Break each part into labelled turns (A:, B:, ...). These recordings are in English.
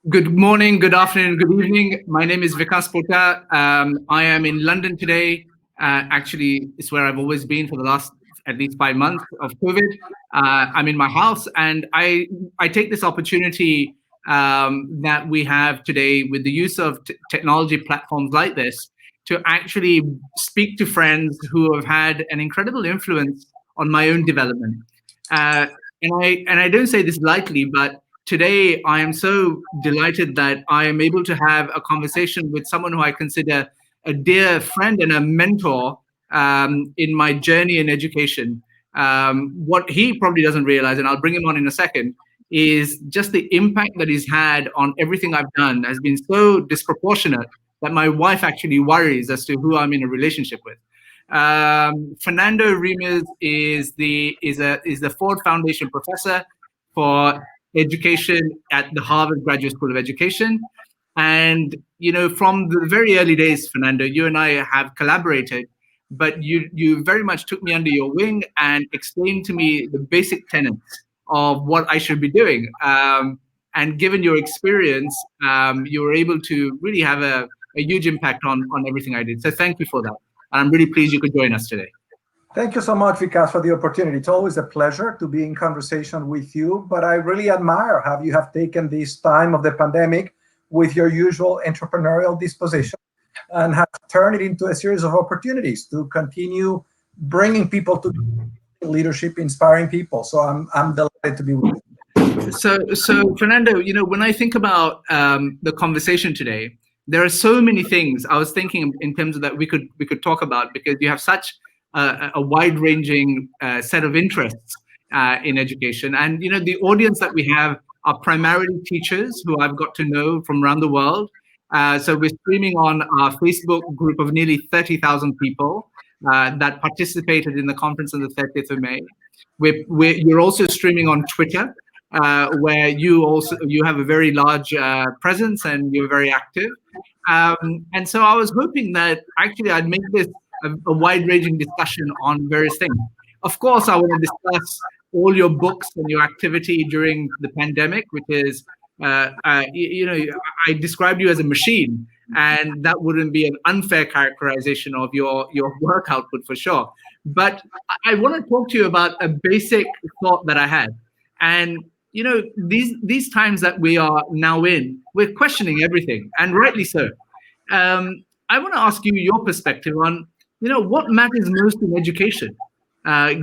A: Good morning, good afternoon, good evening. My name is Vikas Pota. I am in London today. Actually, it's where I've always been for the last at least 5 months of COVID. I'm in my house, and I take this opportunity that we have today with the use of technology platforms like this to actually speak to friends who have had an incredible influence on my own development. Uh, and I don't say this lightly, but today I am so delighted that I am able to have a conversation with someone who I consider a dear friend and a mentor in my journey in education. What he probably doesn't realize, and I'll bring him on in a second, is just the impact that he's had on everything I've done has been so disproportionate that my wife actually worries as to who I'm in a relationship with. Fernando Reimers is the Ford Foundation Professor for Education at the Harvard Graduate School of Education. And from the very early days, Fernando, you and I have collaborated, but you very much took me under your wing and explained to me the basic tenets of what I should be doing. And given your experience, you were able to really have a huge impact on everything I did. So thank you for that. I'm really pleased you could join us today.
B: Thank you so much, Vikas, for the opportunity. It's always a pleasure to be in conversation with you, but I really admire how you have taken this time of the pandemic with your usual entrepreneurial disposition and have turned it into a series of opportunities to continue bringing people to leadership, inspiring people. So I'm delighted to be with you.
A: So Fernando, when I think about the conversation today, there are so many things I was thinking in terms of that we could talk about, because you have such a wide-ranging set of interests in education, and the audience that we have are primarily teachers who I've got to know from around the world. So we're streaming on our Facebook group of nearly 30,000 people that participated in the conference on the 30th of May. You're also streaming on Twitter, where you have a very large presence and you're very active. And so I was hoping that actually I'd make this a wide-ranging discussion on various things. Of course, I want to discuss all your books and your activity during the pandemic, which is, I described you as a machine, and that wouldn't be an unfair characterization of your work output for sure. But I want to talk to you about a basic thought that I had. And these times that we are now in, we're questioning everything, and rightly so. I want to ask you your perspective on what matters most in education,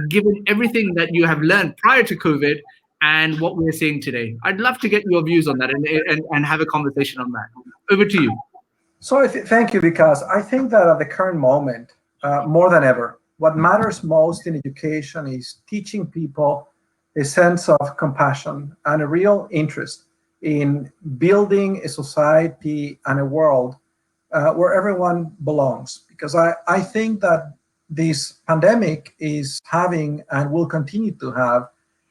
A: given everything that you have learned prior to COVID and what we're seeing today. I'd love to get your views on that and have a conversation on that. Over to you.
B: So thank you, because I think that at the current moment, more than ever, what matters most in education is teaching people a sense of compassion and a real interest in building a society and a world where everyone belongs. Because I think that this pandemic is having and will continue to have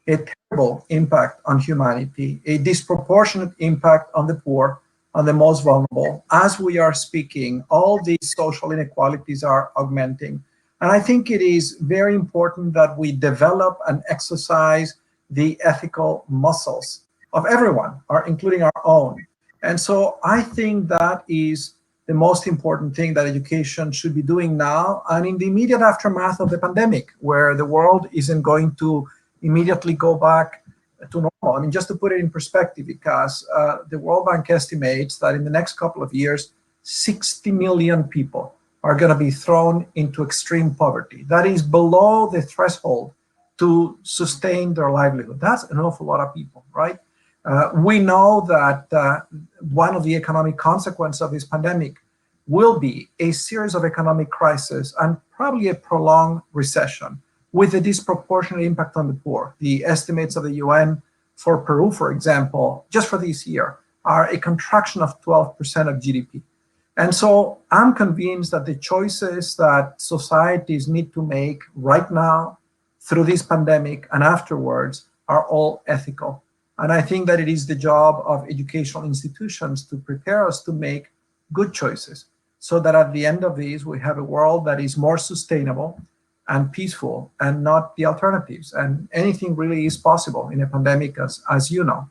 B: a terrible impact on humanity, a disproportionate impact on the poor, on the most vulnerable. As we are speaking, all these social inequalities are augmenting. And I think it is very important that we develop and exercise the ethical muscles of everyone, including our own. And so I think that is the most important thing that education should be doing now and in the immediate aftermath of the pandemic, where the world isn't going to immediately go back to normal. I mean, just to put it in perspective, because the World Bank estimates that in the next couple of years, 60 million people are going to be thrown into extreme poverty. That is below the threshold to sustain their livelihood. That's an awful lot of people, right? We know that one of the economic consequences of this pandemic will be a series of economic crises and probably a prolonged recession with a disproportionate impact on the poor. The estimates of the UN for Peru, for example, just for this year, are a contraction of 12% of GDP. And so I'm convinced that the choices that societies need to make right now through this pandemic and afterwards are all ethical. And I think that it is the job of educational institutions to prepare us to make good choices so that at the end of these, we have a world that is more sustainable and peaceful and not the alternatives. And anything really is possible in a pandemic, as you know.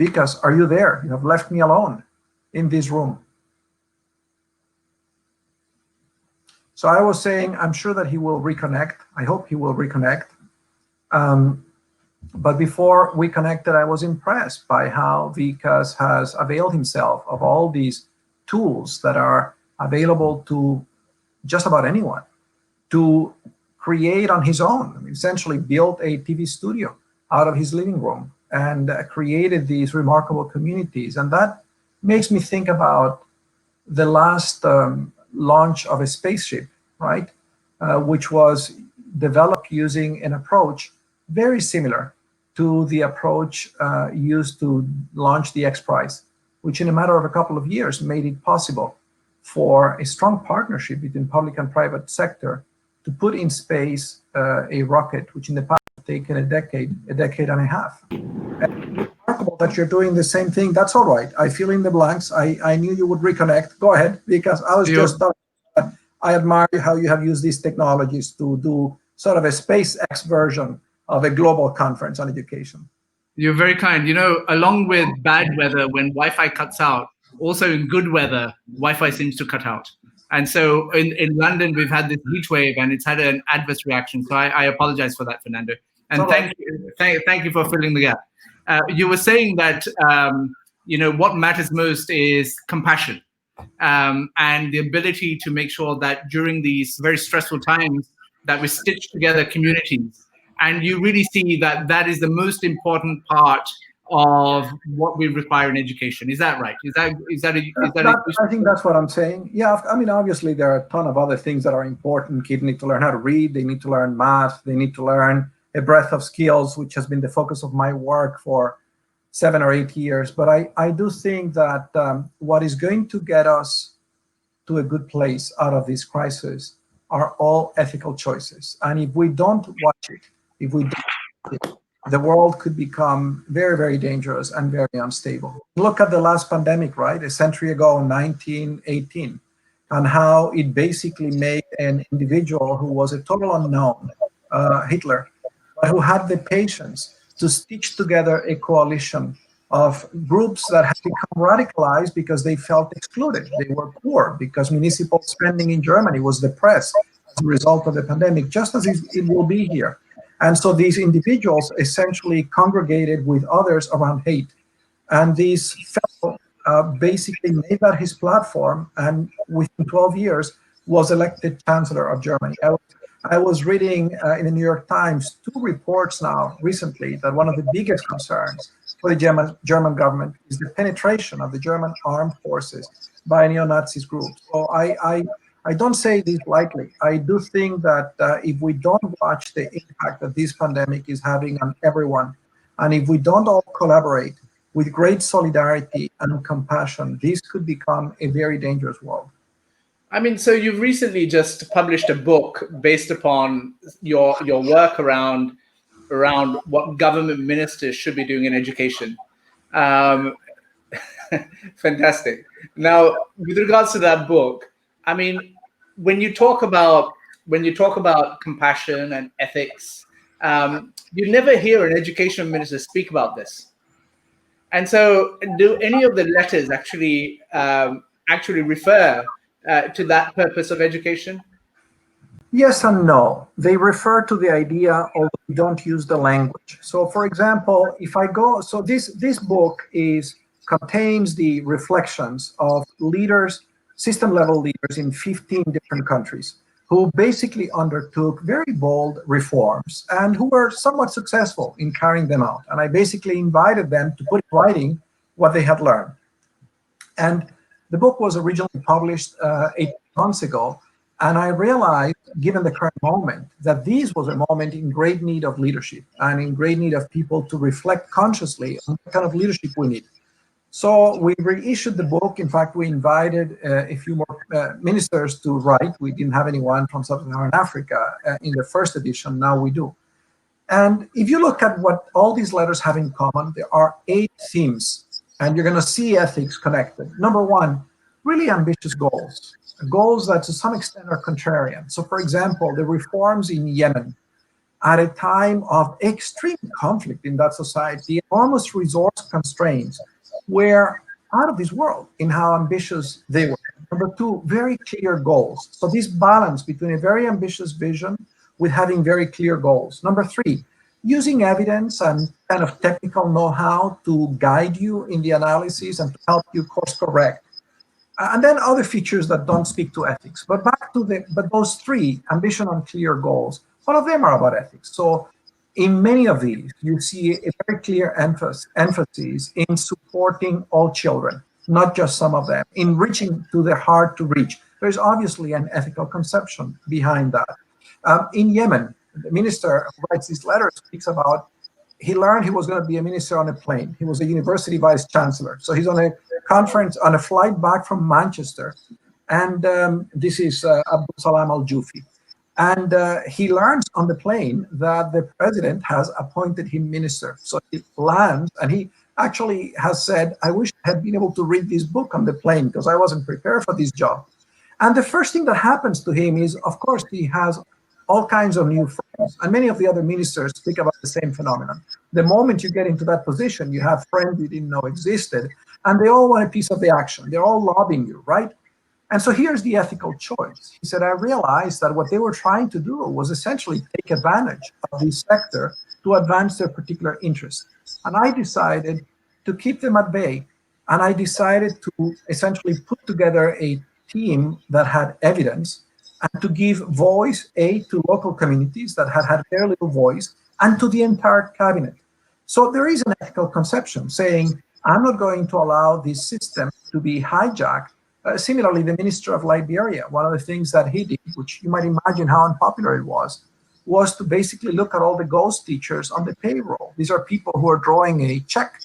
B: Vikas, are you there? You have left me alone in this room. So I was saying, I'm sure that he will reconnect. I hope he will reconnect. But before we connected, I was impressed by how Vikas has availed himself of all these tools that are available to just about anyone to create on his own. I mean, essentially built a TV studio out of his living room and created these remarkable communities. And that makes me think about the last launch of a spaceship, right? Which was developed using an approach very similar to the approach used to launch the X Prize, which in a matter of a couple of years made it possible for a strong partnership between public and private sector to put in space a rocket, which in the past has taken a decade and a half. And it's remarkable that you're doing the same thing. That's all right. I fill in the blanks. I knew you would reconnect. Go ahead, because I was just I admire how you have used these technologies to do sort of a SpaceX version of a global conference on education.
A: You're very kind. You know, along with bad weather, when Wi-Fi cuts out, also in good weather, Wi-Fi seems to cut out. And so in London, we've had this heat wave and it's had an adverse reaction. So I apologize for that, Fernando. And thank you for filling the gap. You were saying that, you know, what matters most is compassion and the ability to make sure that during these very stressful times that we stitch together communities. And you really see that that is the most important part of what we require in education. Is that right?
B: I think that's what I'm saying. Yeah, I mean, obviously there are a ton of other things that are important. Kids need to learn how to read. They need to learn math. They need to learn a breadth of skills, which has been the focus of my work for 7 or 8 years. But I do think that what is going to get us to a good place out of this crisis are all ethical choices. And if we don't watch it, if we don't, the world could become very, very dangerous and very unstable. Look at the last pandemic, right? A century ago, 1918, and how it basically made an individual who was a total unknown, Hitler, but who had the patience to stitch together a coalition of groups that had become radicalized because they felt excluded. They were poor because municipal spending in Germany was depressed as a result of the pandemic, just as it will be here. And so these individuals essentially congregated with others around hate. And this fellow basically made that his platform, and within 12 years was elected Chancellor of Germany. I was reading in the New York Times 2 reports now recently that one of the biggest concerns for the German government is the penetration of the German armed forces by neo-Nazi groups. So I don't say this lightly. I do think that if we don't watch the impact that this pandemic is having on everyone, and if we don't all collaborate with great solidarity and compassion, this could become a very dangerous world.
A: I mean, so you've recently just published a book based upon your work around what government ministers should be doing in education. Fantastic. Now, with regards to that book, I mean, when you talk about compassion and ethics, you never hear an education minister speak about this. And so, do any of the letters actually refer to that purpose of education?
B: Yes and no. They refer to the idea, although we don't use the language. So, for example, if I go, so this book contains the reflections of leaders, system-level leaders in 15 different countries who basically undertook very bold reforms and who were somewhat successful in carrying them out. And I basically invited them to put in writing what they had learned. And the book was originally published 8 months ago. And I realized, given the current moment, that this was a moment in great need of leadership and in great need of people to reflect consciously on what kind of leadership we need. So we reissued the book. In fact, we invited a few more ministers to write. We didn't have anyone from Sub-Saharan Africa in the first edition. Now we do. And if you look at what all these letters have in common, there are 8 themes, and you're going to see ethics connected. Number 1, really ambitious goals that to some extent are contrarian. So, for example, the reforms in Yemen at a time of extreme conflict in that society, enormous resource constraints, were out of this world in how ambitious they were. Number two, very clear goals. So this balance between a very ambitious vision with having very clear goals. Number three, using evidence and kind of technical know-how to guide you in the analysis and to help you course correct. And then other features that don't speak to ethics. But back to those three, ambition and clear goals, all of them are about ethics. So in many of these, you see a very clear emphasis in supporting all children, not just some of them, in reaching to the hard to reach. There's obviously an ethical conception behind that. In Yemen, the minister who writes this letter speaks about, he learned he was going to be a minister on a plane. He was a university vice chancellor. So he's on a conference, on a flight back from Manchester. And this is Abdul Salam al-Jufi. And he learns on the plane that the president has appointed him minister. So he lands, and he actually has said, I wish I had been able to read this book on the plane because I wasn't prepared for this job. And the first thing that happens to him is, of course, he has all kinds of new friends. And many of the other ministers speak about the same phenomenon. The moment you get into that position, you have friends you didn't know existed, and they all want a piece of the action. They're all lobbying you, right? And so here's the ethical choice. He said, I realized that what they were trying to do was essentially take advantage of this sector to advance their particular interests. And I decided to keep them at bay. And I decided to essentially put together a team that had evidence and to give voice, to local communities that had very little voice, and to the entire cabinet. So there is an ethical conception saying, I'm not going to allow this system to be hijacked. Similarly, the minister of Liberia, one of the things that he did, which you might imagine how unpopular it was to basically look at all the ghost teachers on the payroll. These are people who are drawing a check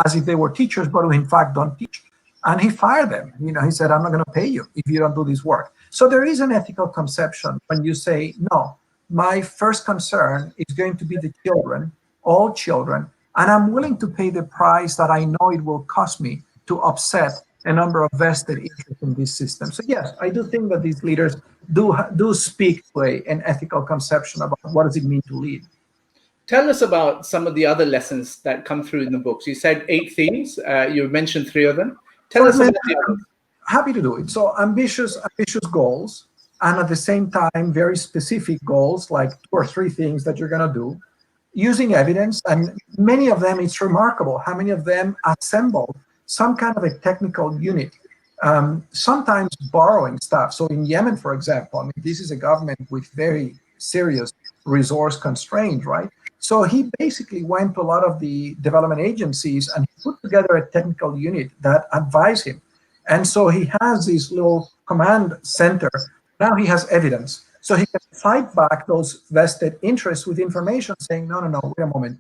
B: as if they were teachers, but who in fact don't teach. And he fired them. He said, I'm not going to pay you if you don't do this work. So there is an ethical conception when you say, no, my first concern is going to be the children, all children, and I'm willing to pay the price that I know it will cost me to upset a number of vested interests in this system. So yes, I do think that these leaders do speak to an ethical conception about what does it mean to lead.
A: Tell us about some of the other lessons that come through in the books. You said 8 themes. You mentioned 3 of them. Tell us about the others.
B: Happy to do it. So ambitious goals, and at the same time, very specific goals, like 2 or 3 things that you're going to do, using evidence. And many of them, it's remarkable how many of them assembled some kind of a technical unit, sometimes borrowing stuff. So in Yemen, for example, I mean, this is a government with very serious resource constraints, right? So he basically went to a lot of the development agencies and he put together a technical unit that advised him. And so he has this little command center. Now he has evidence. So he can fight back those vested interests with information saying, no, wait a moment.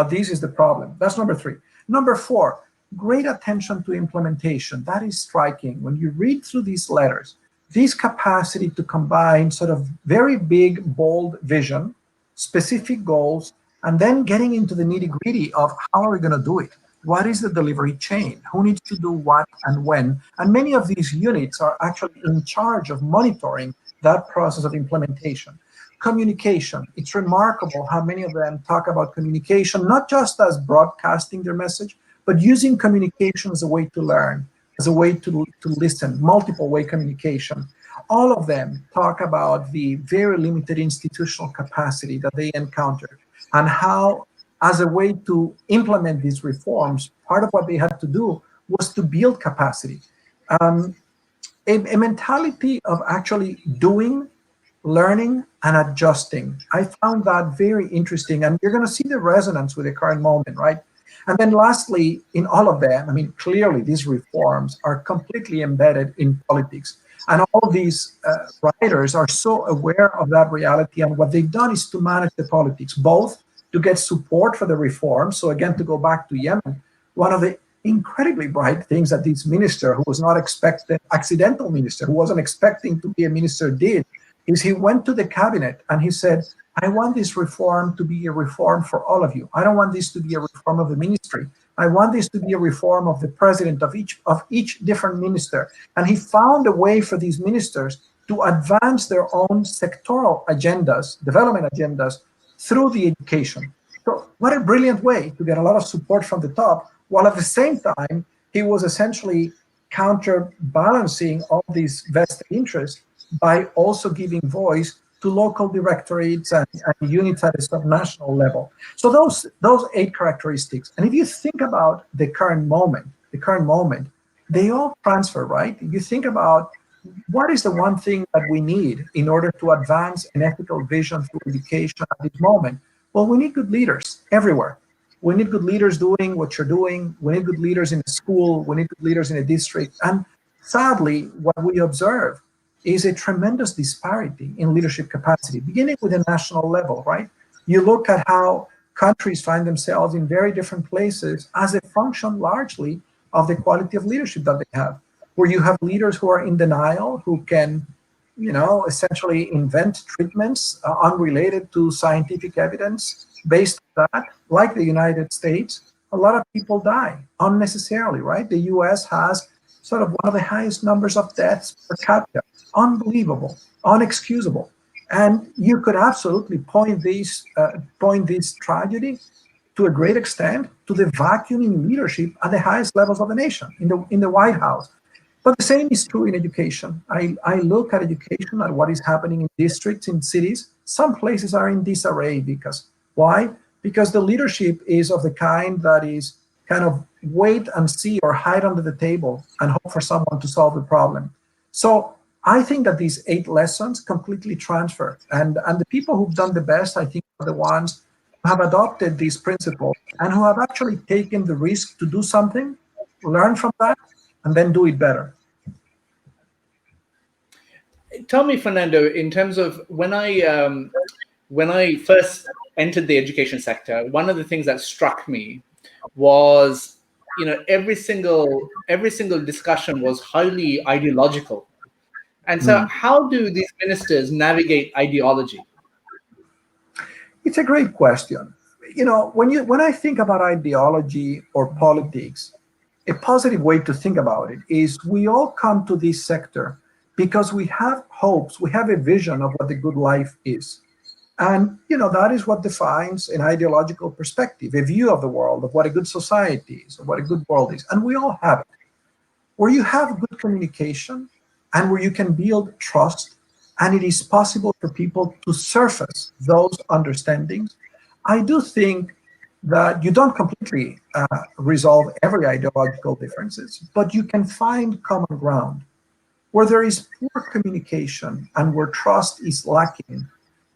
B: This is the problem. That's number 3. Number 4, great attention to implementation. That is striking. When you read through these letters, this capacity to combine sort of very big, bold vision, specific goals, and then getting into the nitty-gritty of how are we going to do it? What is the delivery chain? Who needs to do what and when? And many of these units are actually in charge of monitoring that process of implementation. Communication. It's remarkable how many of them talk about communication, not just as broadcasting their message, but using communication as a way to learn, as a way to listen, multiple-way communication. All of them talk about the very limited institutional capacity that they encountered and how, as a way to implement these reforms, part of what they had to do was to build capacity. A mentality of actually doing, learning, and adjusting. I found that very interesting, and you're going to see the resonance with the current moment, right? And then lastly, in all of them, I mean, clearly these reforms are completely embedded in politics. And all of these writers are so aware of that reality, and what they've done is to manage the politics, both to get support for the reform. So again, to go back to Yemen, one of the incredibly bright things that this minister, who was not expected, accidental minister, who wasn't expecting to be a minister, did, is he went to the cabinet and he said, I want this reform to be a reform for all of you. I don't want this to be a reform of the ministry. I want this to be a reform of the president of each different minister. And he found a way for these ministers to advance their own sectoral agendas, development agendas, through the education. So what a brilliant way to get a lot of support from the top, while at the same time, he was essentially counterbalancing all these vested interests by also giving voice to local directorates and units at a subnational level. So those 8 characteristics. And if you think about the current moment, they all transfer, right? You think about what is the one thing that we need in order to advance an ethical vision through education at this moment? Well, we need good leaders everywhere. We need good leaders doing what you're doing. We need good leaders in a school. We need good leaders in a district. And sadly, what we observe is a tremendous disparity in leadership capacity, beginning with a national level, right? You look at how countries find themselves in very different places as a function largely of the quality of leadership that they have, where you have leaders who are in denial, who can, essentially invent treatments unrelated to scientific evidence. Based on that, like the United States, a lot of people die unnecessarily, right? The US has sort of one of the highest numbers of deaths per capita. Unbelievable, unexcusable. And you could absolutely point this tragedy to a great extent to the vacuum in leadership at the highest levels of the nation, in the White House. But the same is true in education. I look at education, at what is happening in districts, in cities. Some places are in disarray because, why? Because the leadership is of the kind that is kind of wait and see or hide under the table and hope for someone to solve the problem. So I think that these 8 lessons completely transfer. And the people who've done the best, I think, are the ones who have adopted these principles and who have actually taken the risk to do something, learn from that, and then do it better.
A: Tell me, Fernando, in terms of when I first entered the education sector, one of the things that struck me was, every single discussion was highly ideological. And so how do these ministers navigate ideology?
B: It's a great question. When I think about ideology or politics, a positive way to think about it is we all come to this sector because we have hopes, we have a vision of what the good life is. And, that is what defines an ideological perspective, a view of the world, of what a good society is, of what a good world is. And we all have it. Where you have good communication and where you can build trust, and it is possible for people to surface those understandings, I do think that you don't completely resolve every ideological differences, but you can find common ground. Where there is poor communication and where trust is lacking,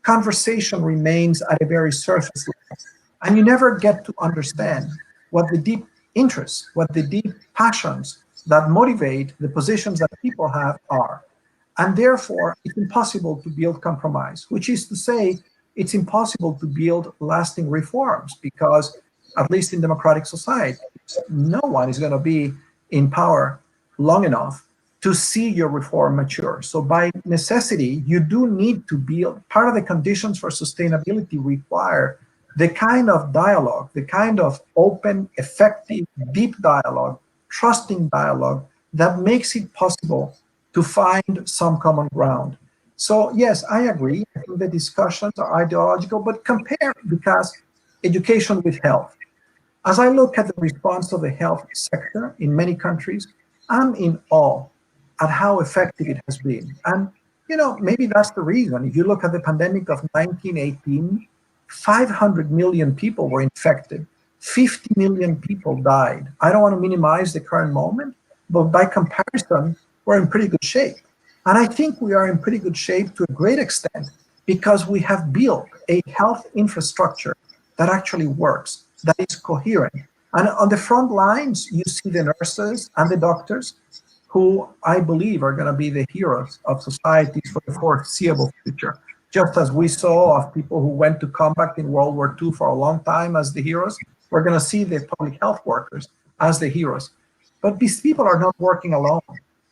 B: conversation remains at a very surface level, and you never get to understand what the deep interests, what the deep passions that motivate the positions that people have are. And therefore, it's impossible to build compromise, which is to say, it's impossible to build lasting reforms because, at least in democratic societies, no one is going to be in power long enough to see your reform mature. So by necessity, you do need to build, part of the conditions for sustainability require the kind of dialogue, the kind of open, effective, deep dialogue, trusting dialogue that makes it possible to find some common ground. So yes, I agree. I think the discussions are ideological, but compare, because education with health. As I look at the response of the health sector in many countries, I'm in awe at how effective it has been. And maybe that's the reason. If you look at the pandemic of 1918, 500 million people were infected. 50 million people died. I don't want to minimize the current moment, but by comparison, we're in pretty good shape. And I think we are in pretty good shape to a great extent because we have built a health infrastructure that actually works, that is coherent. And on the front lines, you see the nurses and the doctors who I believe are going to be the heroes of societies for the foreseeable future. Just as we saw of people who went to combat in World War II for a long time as the heroes, we're going to see the public health workers as the heroes. But these people are not working alone.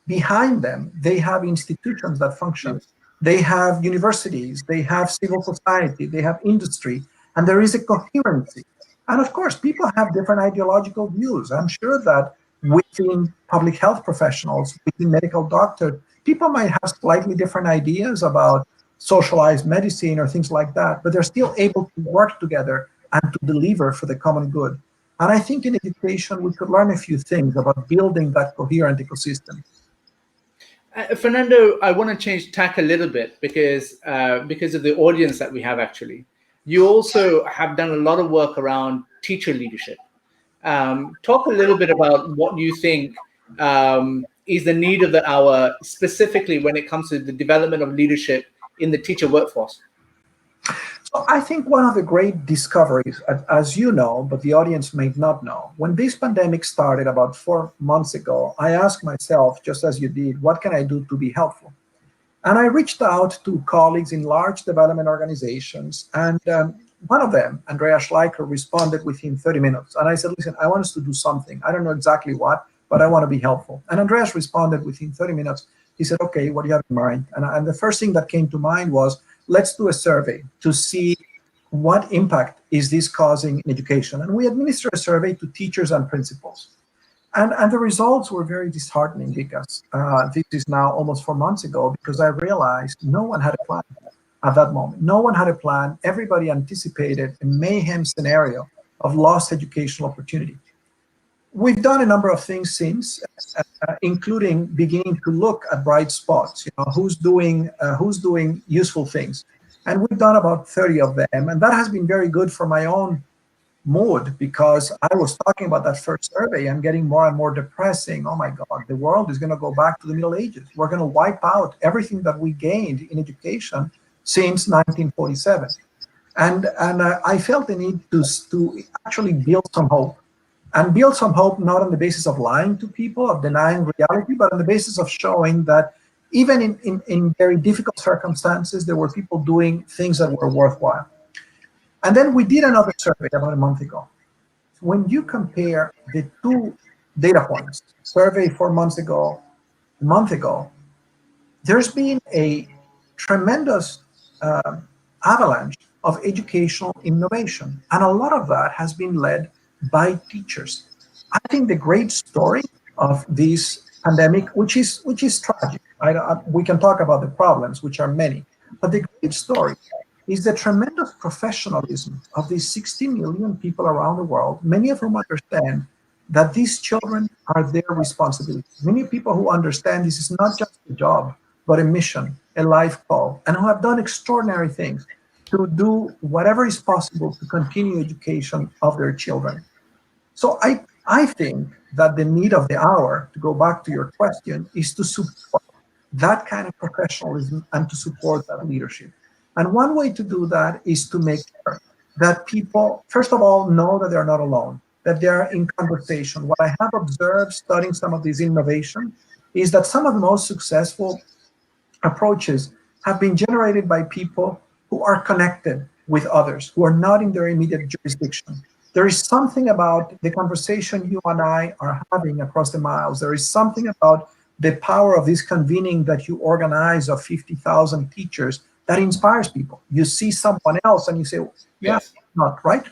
B: Behind them, they have institutions that function. They have universities, they have civil society, they have industry, and there is a coherency. And of course, people have different ideological views. I'm sure that within public health professionals, within medical doctors, people might have slightly different ideas about socialized medicine or things like that, but they're still able to work together and to deliver for the common good. And I think in education, we could learn a few things about building that coherent ecosystem.
A: Fernando, I want to change tack a little bit because of the audience that we have. Actually, you also have done a lot of work around teacher leadership. Talk a little bit about what you think is the need of the hour, specifically when it comes to the development of leadership in the teacher workforce.
B: So I think one of the great discoveries, as you know, but the audience may not know, when this pandemic started about 4 months ago, I asked myself, just as you did, what can I do to be helpful? And I reached out to colleagues in large development organizations, and one of them, Andrea Schleicher, responded within 30 minutes. And I said, listen, I want us to do something. I don't know exactly what, but I want to be helpful. And Andreas responded within 30 minutes. He said, okay, what do you have in mind? And the first thing that came to mind was, let's do a survey to see what impact is this causing in education. And we administered a survey to teachers and principals. And the results were very disheartening because this is now almost 4 months ago, because I realized no one had a plan at that moment. No one had a plan. Everybody anticipated a mayhem scenario of lost educational opportunity. We've done a number of things since, including beginning to look at bright spots. You know, who's doing useful things, and we've done about 30 of them, and that has been very good for my own mood, because I was talking about that first survey and getting more and more depressing. Oh my God, the world is going to go back to the Middle Ages. We're going to wipe out everything that we gained in education since 1947, and I felt the need to actually build some hope. And build some hope not on the basis of lying to people, of denying reality, but on the basis of showing that even in very difficult circumstances, there were people doing things that were worthwhile. And then we did another survey about a month ago. When you compare the two data points, survey 4 months ago, a month ago, there's been a tremendous avalanche of educational innovation. And a lot of that has been led by teachers. I think the great story of this pandemic, which is tragic, we can talk about the problems, which are many, but the great story is the tremendous professionalism of these 60 million people around the world, many of whom understand that these children are their responsibility. Many people who understand this is not just a job, but a mission, a life call, and who have done extraordinary things to do whatever is possible to continue education of their children. So I think that the need of the hour, to go back to your question, is to support that kind of professionalism and to support that leadership. And one way to do that is to make sure that people, first of all, know that they're not alone, that they're in conversation. What I have observed studying some of these innovations is that some of the most successful approaches have been generated by people who are connected with others, who are not in their immediate jurisdiction. There is something about the conversation you and I are having across the miles. There is something about the power of this convening that you organize of 50,000 teachers that inspires people. You see someone else and you say, yeah,
A: Yes.
B: not right.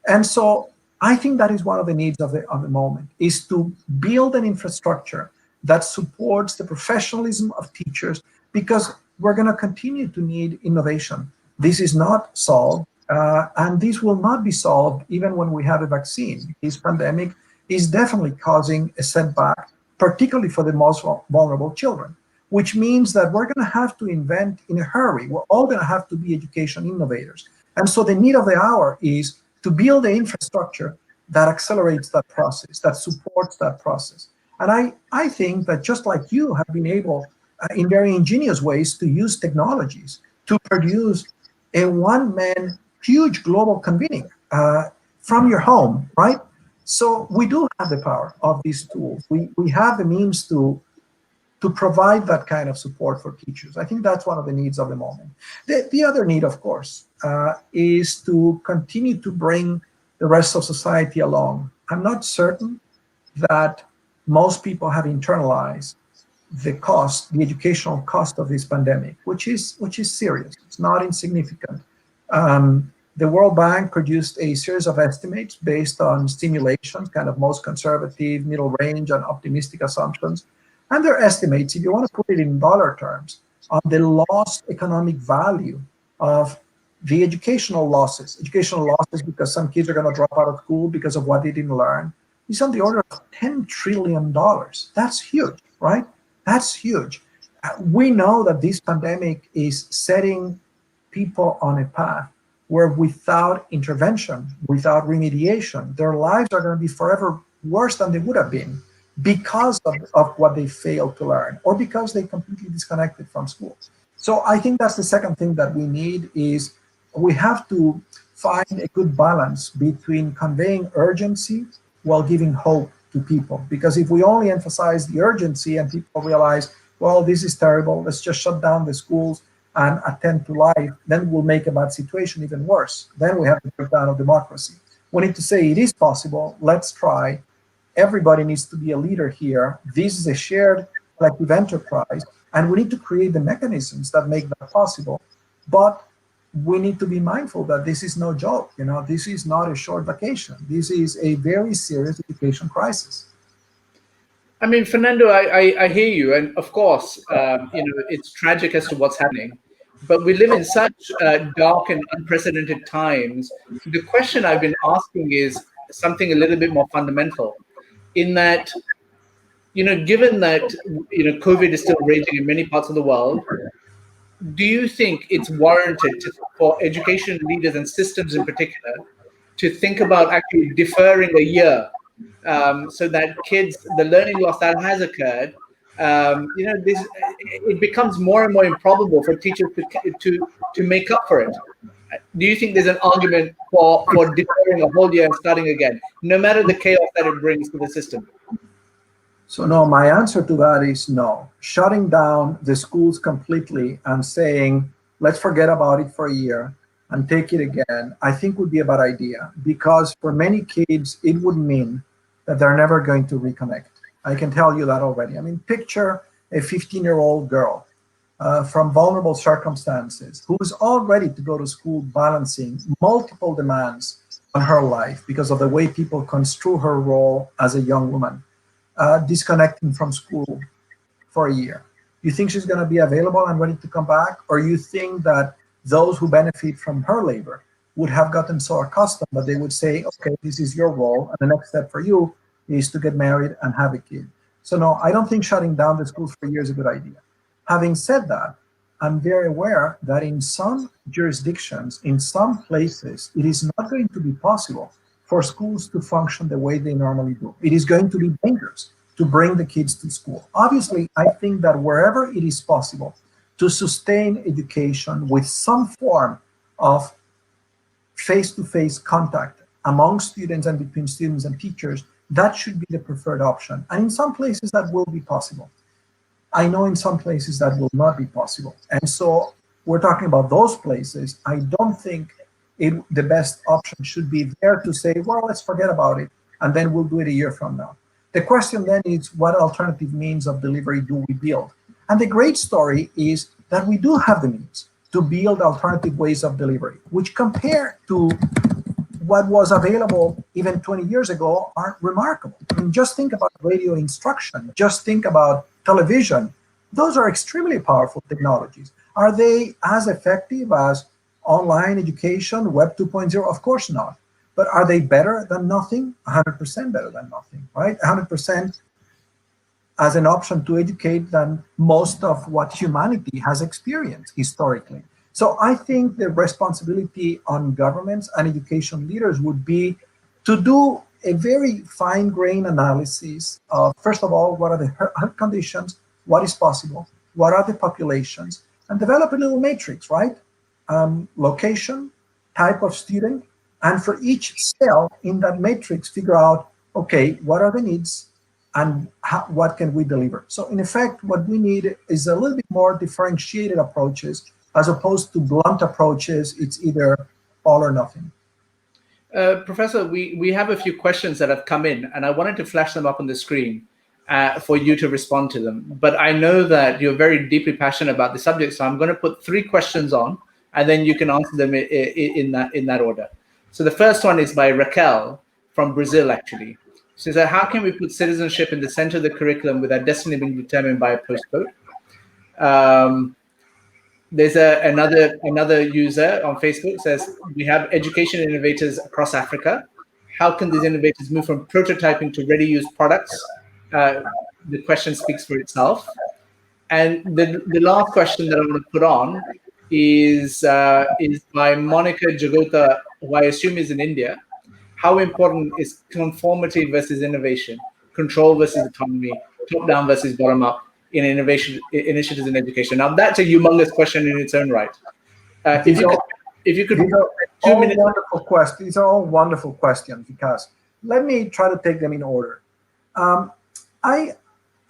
B: And so I think that is one of the needs of the moment, is to build an infrastructure that supports the professionalism of teachers, because we're going to continue to need innovation. This is not solved. And this will not be solved even when we have a vaccine. This pandemic is definitely causing a setback, particularly for the most vulnerable children, which means that we're going to have to invent in a hurry. We're all going to have to be education innovators. And so the need of the hour is to build the infrastructure that accelerates that process, that supports that process. And I think that just like you have been able, in very ingenious ways, to use technologies to produce a one-man huge global convening from your home, right? So we do have the power of these tools. We have the means to provide that kind of support for teachers. I think that's one of the needs of the moment. The other need, of course, is to continue to bring the rest of society along. I'm not certain that most people have internalized the cost, the educational cost of this pandemic, which is serious. It's not insignificant. The World Bank produced a series of estimates based on simulations, kind of most conservative, middle range, and optimistic assumptions. And their estimates, if you want to put it in dollar terms, on the lost economic value of the educational losses. Educational losses because some kids are going to drop out of school because of what they didn't learn. It's on the order of $10 trillion. That's huge, right? That's huge. We know that this pandemic is setting people on a path where without intervention, without remediation, their lives are going to be forever worse than they would have been because of what they failed to learn or because they completely disconnected from school. So I think that's the second thing that we need is we have to find a good balance between conveying urgency while giving hope to people. Because if we only emphasize the urgency and people realize, well, this is terrible, let's just shut down the schools and attend to life, then we'll make a bad situation even worse. Then we have the breakdown of democracy. We need to say it is possible, let's try. Everybody needs to be a leader here. This is a shared collective enterprise, and we need to create the mechanisms that make that possible. But we need to be mindful that this is no joke. You know, this is not a short vacation. This is a very serious education crisis.
A: I mean, Fernando, I hear you, and of course, it's tragic as to what's happening, but we live in such dark and unprecedented times. The question I've been asking is something a little bit more fundamental, in that, given that COVID is still raging in many parts of the world, do you think it's warranted for education leaders and systems in particular to think about actually deferring a year, so that kids, the learning loss that has occurred, it becomes more and more improbable for teachers to make up for it? Do you think there's an argument for deferring a whole year and starting again, no matter the chaos that it brings to the system?
B: So no, my answer to that is no. Shutting down the schools completely and saying, let's forget about it for a year and take it again, I think would be a bad idea, because for many kids, it would mean that they're never going to reconnect. I can tell you that already. I mean, picture a 15-year-old girl from vulnerable circumstances who is all ready to go to school balancing multiple demands on her life because of the way people construe her role as a young woman. Disconnecting from school for a year. You think she's going to be available and ready to come back? Or you think that those who benefit from her labor would have gotten so accustomed that they would say, okay, this is your role, and the next step for you is to get married and have a kid? So no, I don't think shutting down the schools for a year is a good idea. Having said that, I'm very aware that in some jurisdictions, in some places, it is not going to be possible for schools to function the way they normally do. It is going to be dangerous to bring the kids to school. Obviously, I think that wherever it is possible to sustain education with some form of face-to-face contact among students and between students and teachers, that should be the preferred option. And in some places that will be possible. I know in some places that will not be possible. And so we're talking about those places. I don't think the best option should be there to say, well, let's forget about it, and then we'll do it a year from now. The question then is, what alternative means of delivery do we build? And the great story is that we do have the means to build alternative ways of delivery, which compared to what was available even 20 years ago are remarkable. I mean, just think about radio instruction, just think about television. Those are extremely powerful technologies. Are they as effective as online education, Web 2.0? Of course not. But are they better than nothing? 100% better than nothing, right? 100% as an option to educate than most of what humanity has experienced historically. So I think the responsibility on governments and education leaders would be to do a very fine-grained analysis of, first of all, what are the health conditions, what is possible, what are the populations, and develop a little matrix, right? Location, type of student, and for each cell in that matrix, figure out, okay, what are the needs and what can we deliver? So in effect, what we need is a little bit more differentiated approaches as opposed to blunt approaches. It's either all or nothing.
A: Professor, we have a few questions that have come in, and I wanted to flash them up on the screen for you to respond to them. But I know that you're very deeply passionate about the subject, so I'm going to put 3 questions on, and then you can answer them in that order. So the first one is by Raquel from Brazil, actually. She says, how can we put citizenship in the center of the curriculum with our destiny being determined by a postcode? There's another user on Facebook says, we have education innovators across Africa. How can these innovators move from prototyping to ready-use products? The question speaks for itself. And the last question that I'm going to put on is by Monica Jagota, who I assume is in India. How important is conformity versus innovation, control versus autonomy, top-down versus bottom-up in innovation initiatives in education? Now, that's a humongous question in its own right. If you could,
B: these are
A: 2
B: all
A: minutes.
B: wonderful questions. These are all wonderful questions, because let me try to take them in order.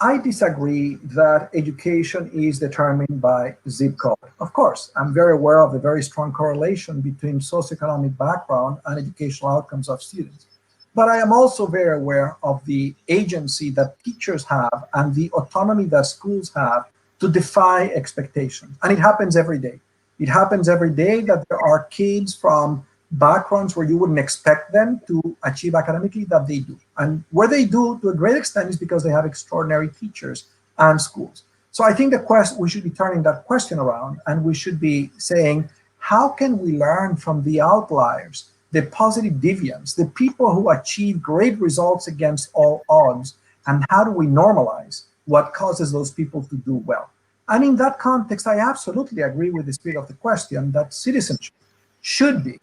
B: I disagree that education is determined by zip code. Of course, I'm very aware of the very strong correlation between socioeconomic background and educational outcomes of students. But I am also very aware of the agency that teachers have and the autonomy that schools have to defy expectations. And it happens every day. It happens every day that there are kids from backgrounds where you wouldn't expect them to achieve academically that they do. And where they do to a great extent is because they have extraordinary teachers and schools. So I think we should be turning that question around, and we should be saying, how can we learn from the outliers, the positive deviants, the people who achieve great results against all odds, and how do we normalize what causes those people to do well? And in that context, I absolutely agree with the spirit of the question that citizenship should be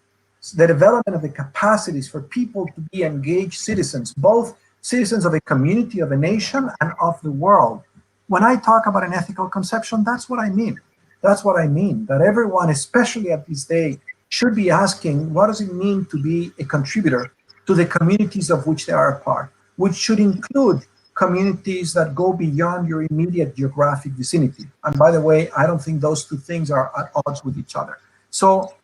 B: the development of the capacities for people to be engaged citizens, both citizens of a community, of a nation, and of the world. When I talk about an ethical conception, that's what I mean. That's what I mean, that everyone, especially at this day, should be asking, what does it mean to be a contributor to the communities of which they are a part, which should include communities that go beyond your immediate geographic vicinity. And by the way, I don't think those two things are at odds with each other. So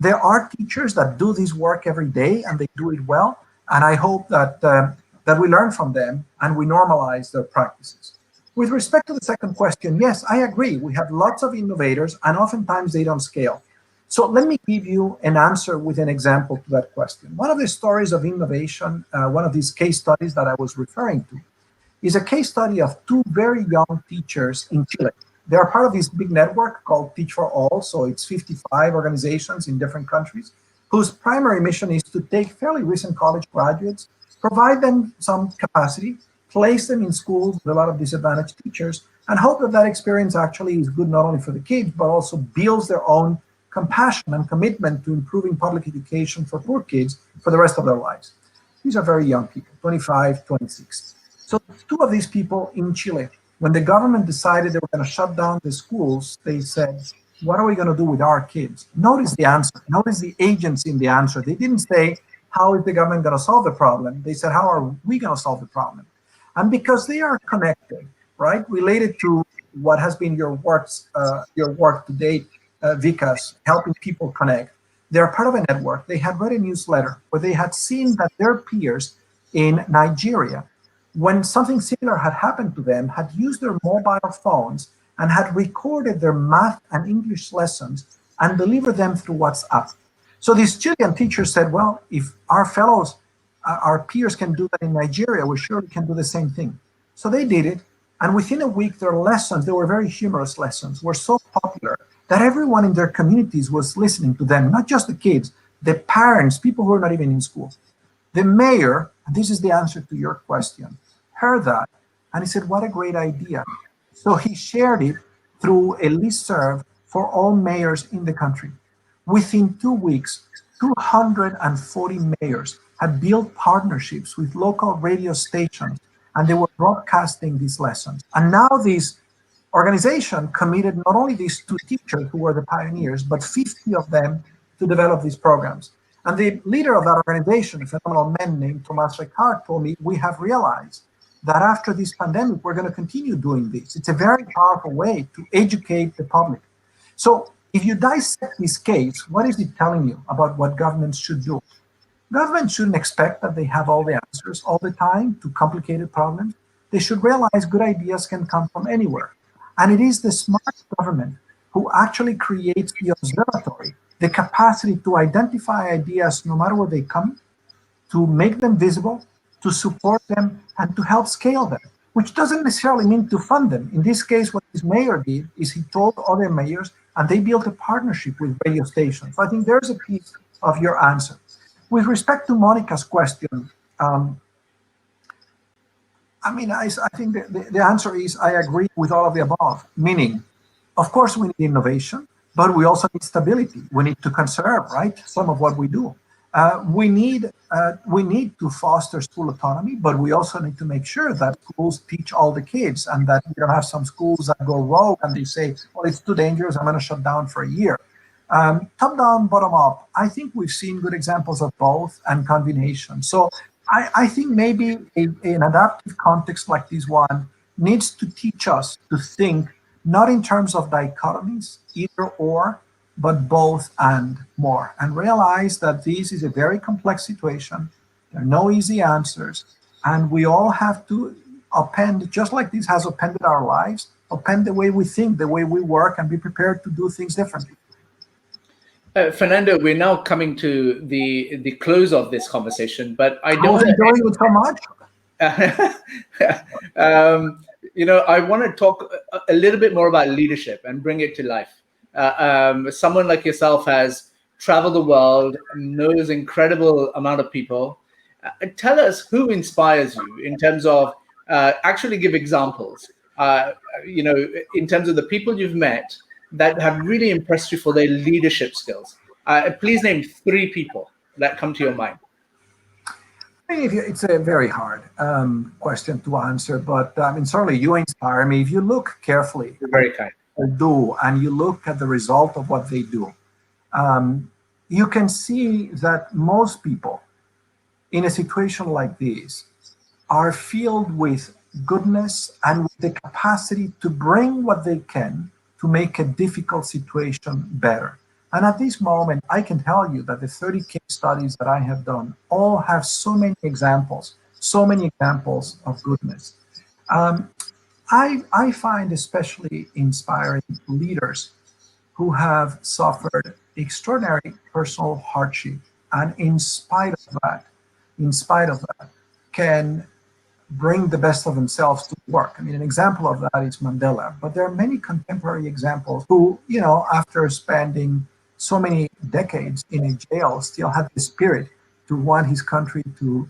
B: there are teachers that do this work every day, and they do it well. And I hope that that we learn from them and we normalize their practices. With respect to the second question, yes, I agree. We have lots of innovators, and oftentimes they don't scale. So let me give you an answer with an example to that question. One of the stories of innovation, one of these case studies that I was referring to, is a case study of two very young teachers in Chile. They are part of this big network called Teach for All. So it's 55 organizations in different countries whose primary mission is to take fairly recent college graduates, provide them some capacity, place them in schools with a lot of disadvantaged teachers, and hope that that experience actually is good not only for the kids, but also builds their own compassion and commitment to improving public education for poor kids for the rest of their lives. These are very young people, 25, 26. So two of these people in Chile, when the government decided they were going to shut down the schools, they said, what are we going to do with our kids? Notice the answer. Notice the agency in the answer. They didn't say, how is the government going to solve the problem? They said, how are we going to solve the problem? And because they are connected, right, related to what has been your work to date, Vikas, helping people connect. They're part of a network. They had read a newsletter where they had seen that their peers in Nigeria, when something similar had happened to them, had used their mobile phones and had recorded their math and English lessons and delivered them through WhatsApp. So these Chilean teachers said, well, if our fellows, our peers can do that in Nigeria, we surely can do the same thing. So they did it. And within a week, their lessons, they were very humorous lessons, were so popular that everyone in their communities was listening to them, not just the kids, the parents, people who are not even in school. The mayor, and this is the answer to your question, heard that and he said, what a great idea. So he shared it through a listserv for all mayors in the country. Within 2 weeks, 240 mayors had built partnerships with local radio stations, and they were broadcasting these lessons. And now this organization committed not only these two teachers who were the pioneers, but 50 of them to develop these programs. And the leader of that organization, a phenomenal man named Tomás Ricard, told me, we have realized that after this pandemic, we're going to continue doing this. It's a very powerful way to educate the public. So if you dissect this case, what is it telling you about what governments should do? Governments shouldn't expect that they have all the answers all the time to complicated problems. They should realize good ideas can come from anywhere. And it is the smart government who actually creates the observatory, the capacity to identify ideas no matter where they come, to make them visible, to support them, and to help scale them, which doesn't necessarily mean to fund them. In this case, what this mayor did is he told other mayors, and they built a partnership with radio stations. So I think there's a piece of your answer. With respect to Monica's question, I think the answer is I agree with all of the above, meaning, of course, we need innovation, but we also need stability. We need to conserve, right, some of what we do. We need to foster school autonomy, but we also need to make sure that schools teach all the kids, and that we don't have some schools that go rogue and they say, well, it's too dangerous, I'm going to shut down for a year. Top down, bottom up, I think we've seen good examples of both and combination. So I think maybe an adaptive context like this one needs to teach us to think not in terms of dichotomies, either or, but both and more, and realize that this is a very complex situation. There are no easy answers, and we all have to append, just like this has appended our lives, append the way we think, the way we work, and be prepared to do things differently.
A: Fernando, we're now coming to the close of this conversation, but I don't
B: want to enjoy it so much.
A: I want to talk a little bit more about leadership and bring it to life. Someone like yourself has traveled the world, knows incredible amount of people. Tell us who inspires you in terms of actually give examples. In terms of the people you've met that have really impressed you for their leadership skills. Please name 3 people that come to your mind.
B: It's a very hard question to answer, but certainly you inspire me. If you look carefully,
A: you're very kind.
B: And you look at the result of what they do, you can see that most people in a situation like this are filled with goodness and with the capacity to bring what they can to make a difficult situation better. And at this moment, I can tell you that the 30 case studies that I have done all have so many examples of goodness. I find especially inspiring leaders who have suffered extraordinary personal hardship, and in spite of that, can bring the best of themselves to work. An example of that is Mandela, but there are many contemporary examples who, after spending so many decades in a jail, still had the spirit to want his country to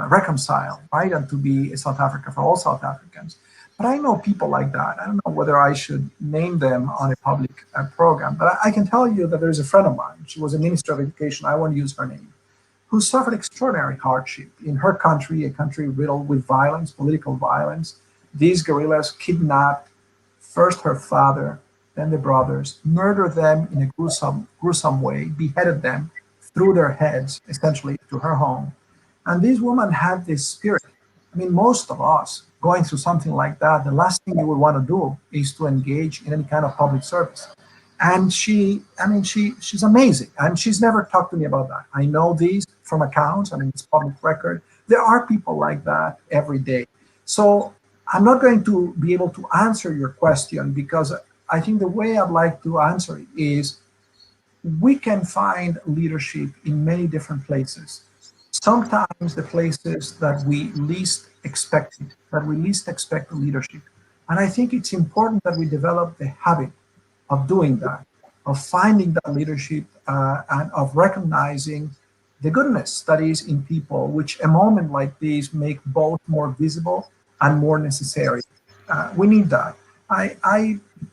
B: reconcile, right, and to be a South Africa for all South Africans. But I know people like that. I don't know whether I should name them on a public program, but I can tell you that there's a friend of mine. She was a minister of education. I won't use her name, who suffered extraordinary hardship in her country, a country riddled with violence, political violence. These guerrillas kidnapped first her father, then the brothers, murdered them in a gruesome way, beheaded them, threw their heads essentially to her home. And this woman had this spirit. Most of us going through something like that, the last thing you would want to do is to engage in any kind of public service. And she's amazing. And she's never talked to me about that. I know these from accounts. It's public record. There are people like that every day. So I'm not going to be able to answer your question, because I think the way I'd like to answer it is we can find leadership in many different places. Sometimes the places that we least expect the leadership. And I think it's important that we develop the habit of doing that, of finding that leadership and of recognizing the goodness that is in people, which a moment like this make both more visible and more necessary. We need that.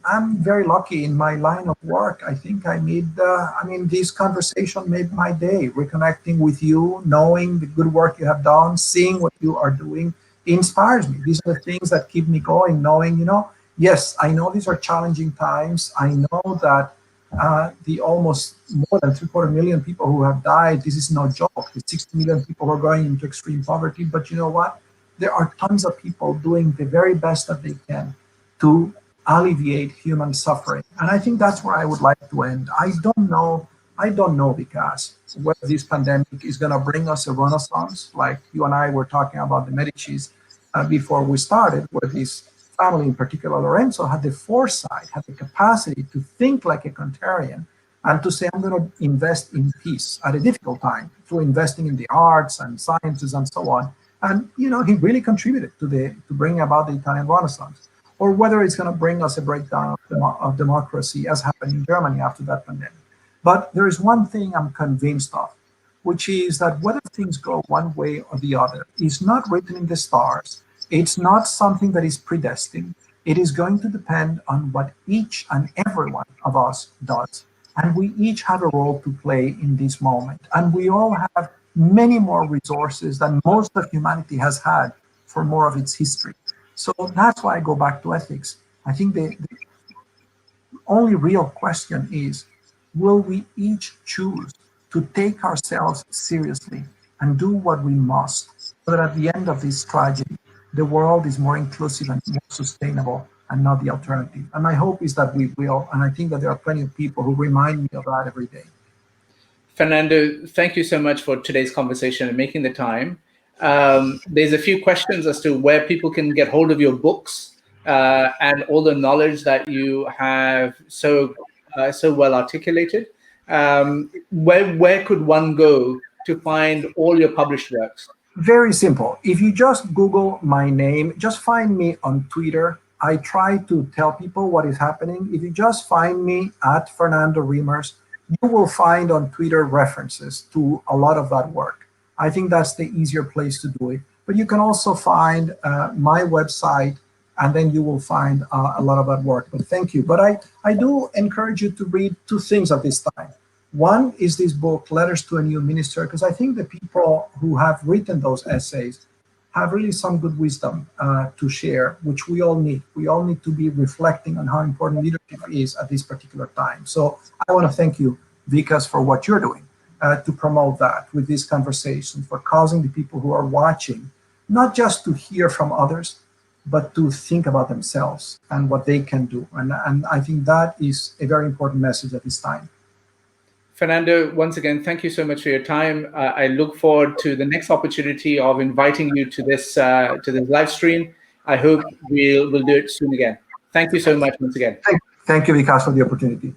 B: I'm very lucky in my line of work. I think this conversation made my day. Reconnecting with you, knowing the good work you have done, seeing what you are doing inspires me. These are the things that keep me going, knowing, yes, I know these are challenging times. I know that the almost more than 750,000 people who have died, this is no joke. The 60 million people who are going into extreme poverty. But you know what? There are tons of people doing the very best that they can to alleviate human suffering. And I think that's where I would like to end. I don't know, because whether this pandemic is going to bring us a renaissance, like you and I were talking about the Medicis before we started, where this family, in particular Lorenzo, had the foresight, had the capacity to think like a contrarian and to say, I'm going to invest in peace at a difficult time through investing in the arts and sciences and so on. And, he really contributed to bring about the Italian Renaissance. or whether it's going to bring us a breakdown of democracy, as happened in Germany after that pandemic. But there is one thing I'm convinced of, which is that whether things go one way or the other is not written in the stars. It's not something that is predestined. It is going to depend on what each and every one of us does. And we each have a role to play in this moment. And we all have many more resources than most of humanity has had for more of its history. So that's why I go back to ethics. I think the only real question is, will we each choose to take ourselves seriously and do what we must so that at the end of this tragedy, the world is more inclusive and more sustainable and not the alternative? And my hope is that we will, and I think that there are plenty of people who remind me of that every day.
A: Fernando, thank you so much for today's conversation and making the time. There's a few questions as to where people can get hold of your books and all the knowledge that you have so well articulated. Where could one go to find all your published works?
B: Very simple. If you just Google my name, just find me on Twitter. I try to tell people what is happening. If you just find me at Fernando Reimers, you will find on Twitter references to a lot of that work. I think that's the easier place to do it. But you can also find my website, and then you will find a lot of that work. But thank you. But I do encourage you to read two things at this time. One is this book, Letters to a New Minister, because I think the people who have written those essays have really some good wisdom to share, which we all need. We all need to be reflecting on how important leadership is at this particular time. So I want to thank you, Vikas, for what you're doing to promote that with this conversation, for causing the people who are watching, not just to hear from others, but to think about themselves and what they can do. And I think that is a very important message at this time.
A: Fernando, once again, thank you so much for your time. I look forward to the next opportunity of inviting you to this live stream. I hope we'll do it soon again. Thank you so much once again.
B: Thank you, Vikas, for the opportunity.